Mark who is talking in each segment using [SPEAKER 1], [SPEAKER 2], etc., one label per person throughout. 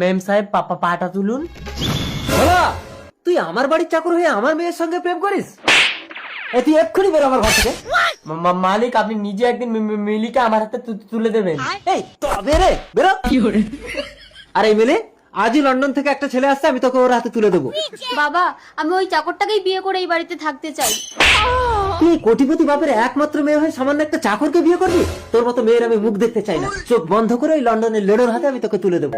[SPEAKER 1] মেম সাহেব পাপা পাটা তুলুন।
[SPEAKER 2] বলা, তুই আমার বাড়ির চাকর হয়ে আমার মেয়ের সঙ্গে প্রেম করিস? তুই এক্ষুনি বেরো আমার ঘর থেকে।
[SPEAKER 1] মালিক, আপনি নিজে একদিন মিলিকে আমার হাতে তুলে দেবেন।
[SPEAKER 2] এই তবে রে, বেরো। আরে মিলি, আজই লন্ডন থেকে একটা ছেলে আসছে, আমি তোকে ওর হাতে তুলে দেবো।
[SPEAKER 3] বাবা, আমি ওই চাকরটাকেই বিয়ে করে এই বাড়িতে থাকতে চাই।
[SPEAKER 2] তুই কোটিপতি বাপের একমাত্র মেয়ে হয়ে সামান্য একটা চাকরকে বিয়ে করবি? তোর মতো মেয়ের আমি মুখ দেখতে চাই না। চোখ বন্ধ করে ওই লন্ডনের লেডোর হাতে আমি তোকে তুলে দেবো।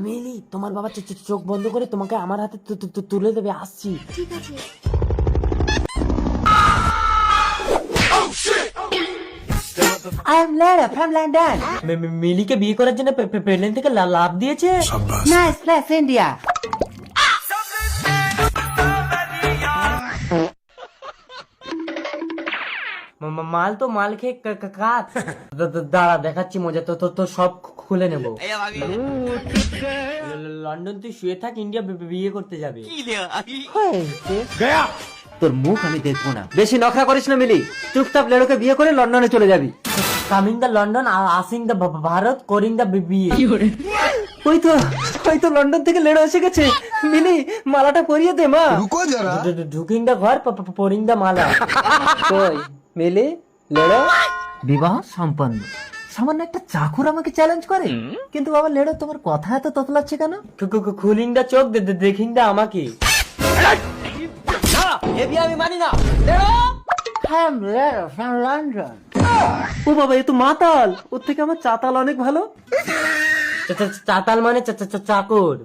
[SPEAKER 1] মিলি, তোমার বাবা চোখ বন্ধ করে তোমাকে আমার হাতে তুলে দেবে। আসছি।
[SPEAKER 3] ঠিক আছে।
[SPEAKER 2] I am Lara from London.
[SPEAKER 1] মিলিকে বিয়ে করার জন্য প্লেন থেকে লাভ দিয়েছে।
[SPEAKER 2] Nice place, India.
[SPEAKER 1] মাল তো মাল খেয়ে কাজ। দাঁড়া, দেখাচ্ছি মজা। তো তো সব খুলে নেব। লন্ডন তুই শুয়ে থাক, ইন্ডিয়া বিয়ে করতে যাবে।
[SPEAKER 2] তোর মুখ আমি দেখবো না। বেশি নখরা করিস না মিলি, চুপচাপ লেডোকে বিয়ে করে লন্ডনে চলে যাবি।
[SPEAKER 1] কামিং দা লন্ডন, আসিং দা ভারত, করিং দা বিয়ে।
[SPEAKER 2] ওই তো লন্ডন থেকে লেডো এসে গেছে। মিলি, মালাটা পরিয়ে দে মা।
[SPEAKER 1] ঢুকিং দা ঘর, পরিং দা মালা।
[SPEAKER 2] কই মিলি, লেডো বিবাহ সম্পন্ন। সামান্য একটা চাকর আমাকে চ্যালেঞ্জ করে, কিন্তু বাবা লেডো তোমার কথা এত ততলাচ্ছে কেন?
[SPEAKER 1] খুলিং দা চোখ, দেখিং দা আমাকে।
[SPEAKER 2] আমি মানি না। ও বাবা, এ তো মাতাল। ওর থেকে আমার চাতাল অনেক ভালো।
[SPEAKER 1] চাতাল মানে চাকর।